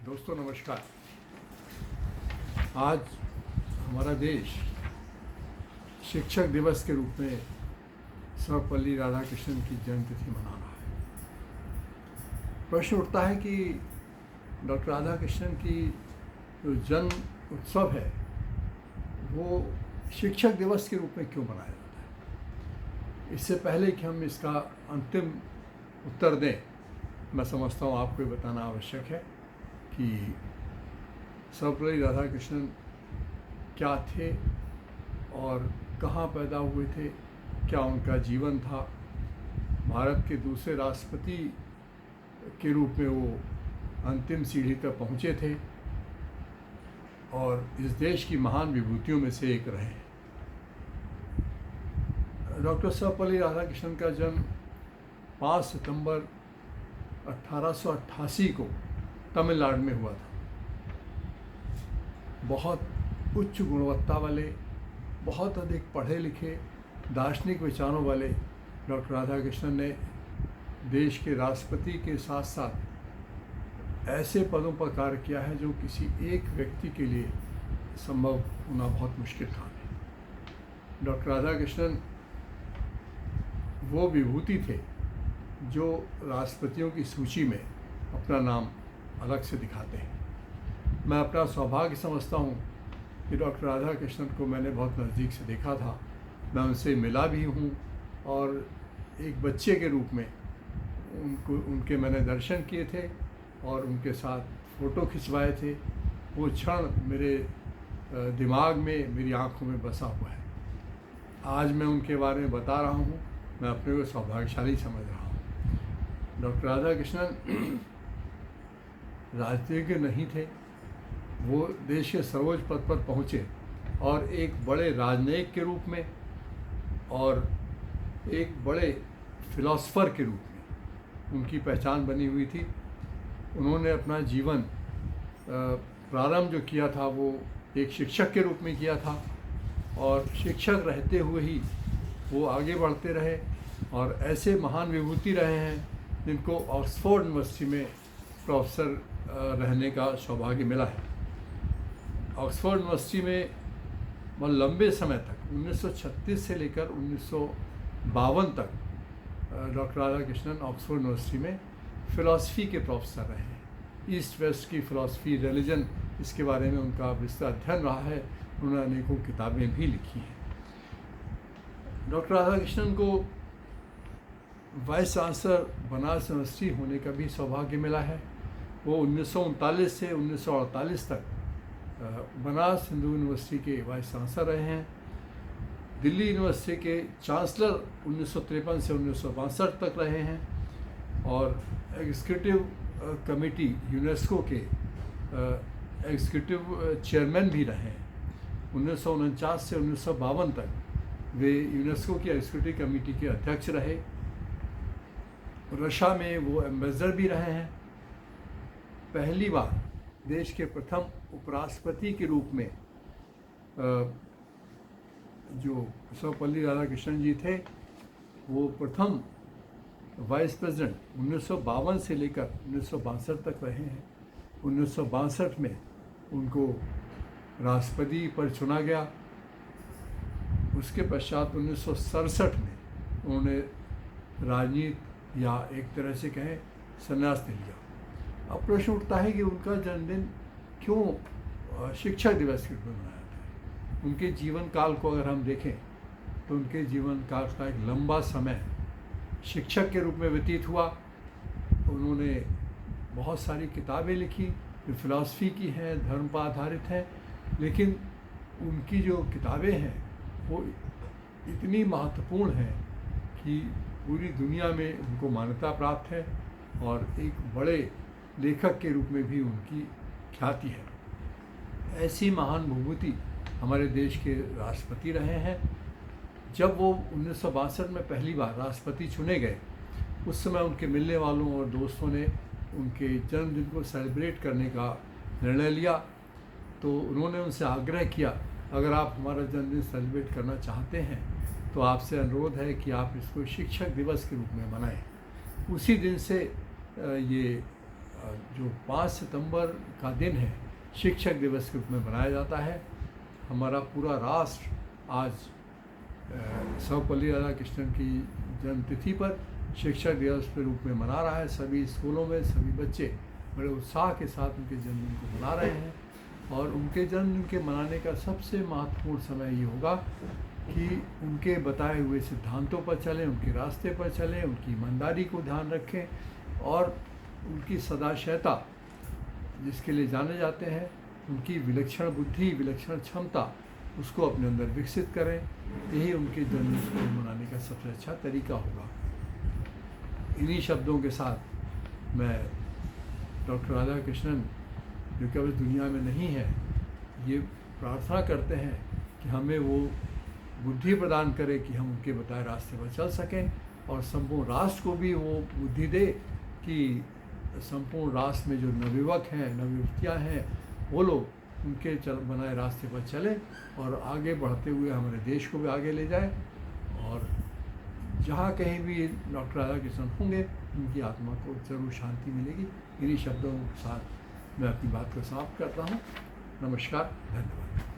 दोस्तों नमस्कार। आज हमारा देश शिक्षक दिवस के रूप में सर्वपल्ली राधाकृष्णन की जन्मतिथि मना रहा है। प्रश्न उठता है कि डॉक्टर राधाकृष्णन की जो जन्म उत्सव है वो शिक्षक दिवस के रूप में क्यों मनाया जाता है। इससे पहले कि हम इसका अंतिम उत्तर दें, मैं समझता हूँ आपको ये बताना आवश्यक है कि सर्वपल्ली राधाकृष्णन क्या थे और कहाँ पैदा हुए थे, क्या उनका जीवन था। भारत के दूसरे राष्ट्रपति के रूप में वो अंतिम सीढ़ी तक पहुँचे थे और इस देश की महान विभूतियों में से एक रहे। डॉक्टर सर्वपल्ली राधाकृष्णन का जन्म 5 सितंबर 1888 को तमिलनाडु में हुआ था। बहुत उच्च गुणवत्ता वाले, बहुत अधिक पढ़े लिखे, दार्शनिक विचारों वाले डॉक्टर राधाकृष्णन ने देश के राष्ट्रपति के साथ साथ ऐसे पदों पर कार्य किया है जो किसी एक व्यक्ति के लिए संभव होना बहुत मुश्किल था। डॉक्टर राधाकृष्णन वो विभूति थे जो राष्ट्रपतियों की सूची में अपना नाम अलग से दिखाते हैं। मैं अपना सौभाग्य समझता हूँ कि डॉक्टर राधाकृष्णन को मैंने बहुत नज़दीक से देखा था। मैं उनसे मिला भी हूँ और एक बच्चे के रूप में उनके मैंने दर्शन किए थे और उनके साथ फ़ोटो खिंचवाए थे। वो क्षण मेरे दिमाग में, मेरी आँखों में बसा हुआ है। आज मैं उनके बारे में बता रहा हूँ, मैं अपने को सौभाग्यशाली समझ रहा हूँ। डॉक्टर राधाकृष्णन राजनीतिज्ञ नहीं थे, वो देश के सर्वोच्च पद पर पहुँचे और एक बड़े राजनयिक के रूप में और एक बड़े फिलॉसफर के रूप में उनकी पहचान बनी हुई थी। उन्होंने अपना जीवन प्रारंभ जो किया था वो एक शिक्षक के रूप में किया था और शिक्षक रहते हुए ही वो आगे बढ़ते रहे और ऐसे महान विभूति रहे हैं जिनको ऑक्सफोर्ड यूनिवर्सिटी में प्रोफेसर रहने का सौभाग्य मिला है। ऑक्सफोर्ड यूनिवर्सिटी में बहुत लंबे समय तक 1936 से लेकर 1952 तक डॉक्टर राधाकृष्णन ऑक्सफोर्ड यूनिवर्सिटी में फ़िलॉसफी के प्रोफेसर रहे हैं। ईस्ट वेस्ट की फ़िलॉसफी, रिलीजन, इसके बारे में उनका विस्तृत अध्ययन रहा है। उन्होंने अनेकों किताबें भी लिखी हैं। डॉक्टर राधाकृष्णन को वाइस चांसलर बनारस यूनिवर्सिटी होने का भी सौभाग्य मिला है। वो 1939 से 1948 तक बनारस हिंदू यूनिवर्सिटी के वाइस चांसलर रहे हैं। दिल्ली यूनिवर्सिटी के चांसलर 1953 से 1962 तक रहे हैं और एग्जीक्यूटिव कमेटी यूनेस्को के एग्जीक्यूटिव चेयरमैन भी रहे हैं। 1949 से 1952 तक वे यूनेस्को की एग्जीक्यूटिव कमेटी के अध्यक्ष रहे। रशिया में वो एम्बेसडर भी रहे हैं। पहली बार देश के प्रथम उपराष्ट्रपति के रूप में जो सर्वपल्ली राधाकृष्णन जी थे वो प्रथम वाइस प्रेसिडेंट 1952 से लेकर 1962 तक रहे हैं। 1962 में उनको राष्ट्रपति पर चुना गया। उसके पश्चात 1967 में उन्होंने राजनीति या एक तरह से कहें संन्यास ले लिया। अब प्रश्न उठता है कि उनका जन्मदिन क्यों शिक्षक दिवस के रूप में मनाया जाता है। उनके जीवन काल को अगर हम देखें तो उनके जीवन काल का एक लंबा समय शिक्षक के रूप में व्यतीत हुआ। उन्होंने बहुत सारी किताबें लिखी जो फिलॉसफी की हैं, धर्म पर आधारित हैं, लेकिन उनकी जो किताबें हैं वो इतनी महत्वपूर्ण हैं कि पूरी दुनिया में उनको मान्यता प्राप्त है और एक बड़े लेखक के रूप में भी उनकी ख्याति है। ऐसी महान विभूति हमारे देश के राष्ट्रपति रहे हैं। जब वो 1962 में पहली बार राष्ट्रपति चुने गए, उस समय उनके मिलने वालों और दोस्तों ने उनके जन्मदिन को सेलिब्रेट करने का निर्णय लिया। तो उन्होंने उनसे आग्रह किया, अगर आप हमारा जन्मदिन सेलिब्रेट करना चाहते हैं तो आपसे अनुरोध है कि आप इसको शिक्षक दिवस के रूप में मनाएं। उसी दिन से ये जो 5 सितंबर का दिन है शिक्षक दिवस के रूप में मनाया जाता है। हमारा पूरा राष्ट्र आज सर्वपल्ली राधाकृष्णन की जन्मतिथि पर शिक्षक दिवस के रूप में मना रहा है। सभी स्कूलों में सभी बच्चे बड़े उत्साह के साथ उनके जन्मदिन को मना रहे हैं और उनके जन्मदिन के मनाने का सबसे महत्वपूर्ण समय ये होगा कि उनके बताए हुए सिद्धांतों पर चलें, उनके रास्ते पर चलें, उनकी ईमानदारी को ध्यान रखें और उनकी सदाशयता जिसके लिए जाने जाते हैं, उनकी विलक्षण बुद्धि, विलक्षण क्षमता, उसको अपने अंदर विकसित करें। यही उनके जन्मदिन को मनाने का सबसे अच्छा तरीका होगा। इन्हीं शब्दों के साथ मैं डॉक्टर राधाकृष्णन जो कि अब इस दुनिया में नहीं है, ये प्रार्थना करते हैं कि हमें वो बुद्धि प्रदान करे कि हम उनके बताए रास्ते पर चल सकें और संपूर्ण राष्ट्र को भी वो बुद्धि दे कि संपूर्ण राष्ट्र में जो नवयुवक हैं, नवयुवतियाँ हैं, वो लोग उनके बनाए रास्ते पर चले और आगे बढ़ते हुए हमारे देश को भी आगे ले जाए। और जहाँ कहीं भी डॉक्टर राधाकृष्णन होंगे उनकी आत्मा को जरूर शांति मिलेगी। इन्हीं शब्दों के साथ मैं अपनी बात को समाप्त करता हूँ। नमस्कार, धन्यवाद।